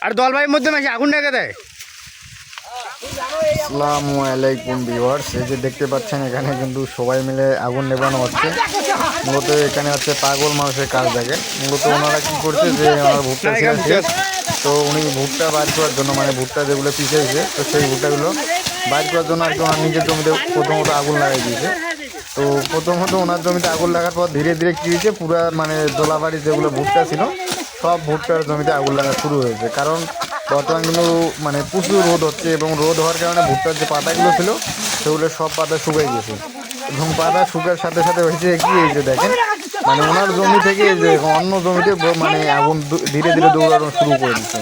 আর দল ভাইয়ের মধ্যে মাসে আগুন রেখে দেয়। আসসালামু আলাইকুম ভিউয়ার্স, এই যে দেখতে পাচ্ছেন এখানে কিন্তু সবাই মিলে আগুন নেভানো হচ্ছে। মূলত এখানে হচ্ছে পাগল মানুষের কাজ দেখেন। মূলত ওনারা কি করছে যে ওনার ভুট্টা শেষ, তো উনি ভুট্টা বাইর করার জন্য মানে ভুট্টা যেগুলো পিছিয়েছে তো সেই ভুট্টাগুলো বাইর করার জন্য আর কি ওনার নিজের জমিতে প্রথমত আগুন লাগাই দিয়েছে। তো প্রথমত ওনার জমিতে আগুন লাগার পর ধীরে ধীরে কী হয়েছে, পুরা মানে জলাবাড়ি যেগুলো ভুট্টা ছিল সব ভুট্টার জমিতে আগুন লাগা শুরু হয়েছে। কারণ বর্তমান কিন্তু মানে প্রচুর রোদ হচ্ছে এবং রোদ হওয়ার কারণে ভুট্টার যে পাতাগুলো ছিল সেগুলো সব পাতা শুকিয়ে গেছে এবং পাতা শুকার সাথে সাথে হয়েছে কি, এই যে দেখেন মানে ওনার জমি থেকে যে অন্য জমিতে মানে আগুন ধীরে ধীরে দৌড়ানো শুরু করে দিচ্ছে।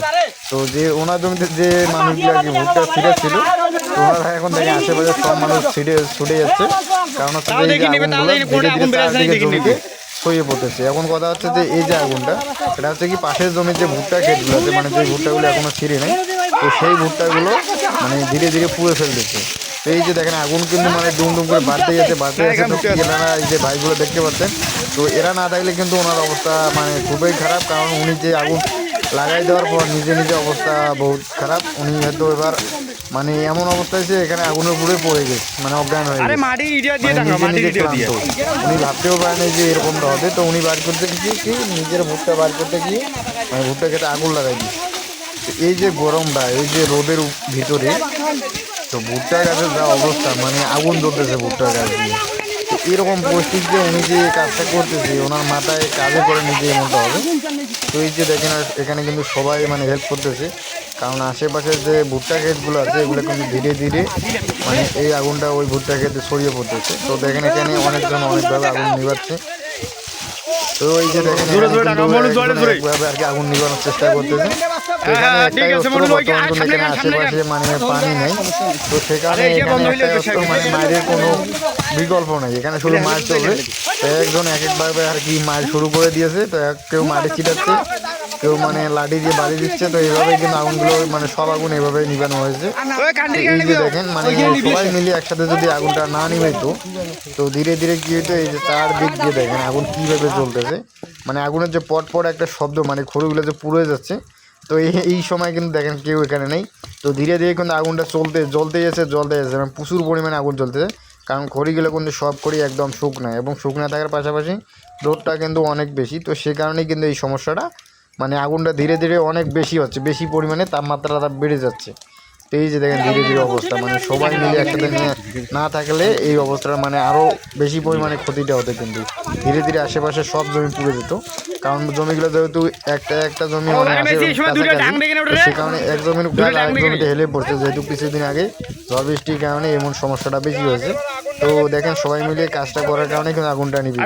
তো যে ওনার জমিতে যে মানুষগুলো আর কি ভুট্টা ছিঁড়ে ছিল ওনারা এখন দেখেন আশেপাশে সব মানুষ ছুটে যাচ্ছে। কারণ হচ্ছে যে এই যে আগুনগুলো ধীরে ধীরে চারদিকে জমিতে ছড়িয়ে পড়তেছে। এখন কথা হচ্ছে যে এই যে আগুনটা এটা হচ্ছে কি পাশের জমির যে ভুট্টা ক্ষেতগুলো আছে মানে যে ভুট্টাগুলো এখনো ছিঁড়ে নেই, তো সেই ভুট্টাগুলো মানে ধীরে ধীরে পুড়ে ফেলতেছে। তো এই যে দেখেন আগুন কিন্তু মানে দুম করে বাড়তে যাচ্ছে। তো এনারা এই যে ভাইগুলো দেখতে পাচ্ছেন, তো এরা না থাকলে কিন্তু ওনার অবস্থা মানে খুবই খারাপ। কারণ উনি যে আগুন লাগাই দেওয়ার পর নিজে অবস্থা বহুত খারাপ। উনি হয়তো এবার মানে এমন অবস্থা হয়েছে এখানে আগুনের পুড়ে পড়ে গেছে, মানে অজ্ঞান হয়ে গেছে। উনি ভাবতেও পারেনি যে এরকমটা হবে। তো উনি বার করতে গিয়ে কি নিজের ভুট্টা বার করতে গিয়ে মানে ভুট্টা খেতে আগুন লাগাই দিচ্ছে। এই যে গরমটা, এই যে রোদের ভিতরে তো ভুট্টা গাছের যা অবস্থা মানে আগুন জ্বলতেছে ভুট্টা গাছ দিয়ে। তো এরকম পরিস্থিতিতে উনি যে কাজটা করতেছে ওনার মাথায় কাজে করে নিজে এমনটা হবে। তো এই যে দেখেন এখানে কিন্তু সবাই মানে হেল্প করতেছে, কারণ আশেপাশের যে ভুট্টা ক্ষেতগুলো আছে এগুলো কিন্তু ধীরে ধীরে মানে এই আগুনটা ওই ভুট্টা ক্ষেতে ছড়িয়ে পড়তেছে। তো দেখেন এখানে অনেকজন অনেকভাবে আগুন নিভাচ্ছে। তো এই যে দেখেন একভাবে আর কি আগুন নিভানোর চেষ্টা করতেছে। এখানে একটাই অস্ত্র বর্তমান কিন্তু এখানে আশেপাশে মানে পানি নেই, তো সেখানে এখানে একটাই অস্ত্র মানে মায়ের কোনো বিকল্প নেই, এখানে শুধু মাছ চলবে। তো একজন এক একভাবে আর কি মাছ শুরু করে দিয়েছে। তো কেউ মাটি ছিটাচ্ছে, কেউ মানে লাঠি দিয়ে বাড়ি দিচ্ছে। তো এইভাবেই কিন্তু আগুনগুলো মানে সব আগুন এইভাবেই নিভানো হয়েছে। এই যে দেখেন মানে সবাই মিলে একসাথে যদি আগুনটা না নিভাইতো তো ধীরে ধীরে কি হইতো, এই যে চারদিক দিয়ে দেখেন আগুন কীভাবে জ্বলতেছে, মানে আগুনের যে পট একটা শব্দ মানে খড়িগুলো যে পুড়ে যাচ্ছে। তো এই সময় কিন্তু দেখেন কেউ এখানে নেই। তো ধীরে ধীরে কিন্তু আগুনটা জ্বলতে যাচ্ছে মানে প্রচুর পরিমাণে আগুন জ্বলতেছে। কারণ খড়িগুলো কিন্তু সব খড়ি একদম শুকনো এবং শুকনো থাকার পাশাপাশি রোদটা কিন্তু অনেক বেশি। তো সে কারণেই কিন্তু এই সমস্যাটা মানে আগুনটা ধীরে ধীরে অনেক বেশি হচ্ছে, বেশি পরিমাণে তাপমাত্রাটা বেড়ে যাচ্ছে। তো এই যে দেখেন ধীরে ধীরে অবস্থা মানে সবাই মিলে একসাথে নিয়ে না থাকলে এই অবস্থাটা মানে আরও বেশি পরিমাণে ক্ষতিটা হতো। কিন্তু ধীরে ধীরে আশেপাশে সব জমি পুড়ে যেত, কারণ জমিগুলো যেহেতু একটা জমি মানে সে কারণে এক জমির প্রায় আরেক জমিতে হেলে পড়ছে, যেহেতু কিছুদিন আগে ঝড় বৃষ্টির কারণে এমন সমস্যাটা বেশি হয়েছে। তো দেখেন সবাই মিলে কাজটা করার কারণে কিন্তু আগুনটা নিভে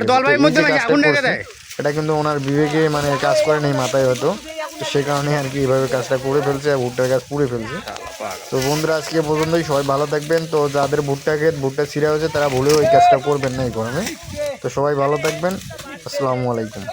গেছে। এটা কিন্তু ওনার বিবেকে মানে কাজ করে নেই মাথায় হয়তো, তো সে কারণে আর কি এভাবে কাজটা করে ফেলছে আর ভুট্টার গাছ পুড়ে ফেলছে। তো বন্ধুরা আজকে পর্যন্তই, সবাই ভালো থাকবেন। তো যাদের ভুট্টা ছিঁড়া হয়েছে তারা ভুলেও এই কাজটা করবেন না এই গরমে। তো সবাই ভালো থাকবেন, আসসালামু আলাইকুম।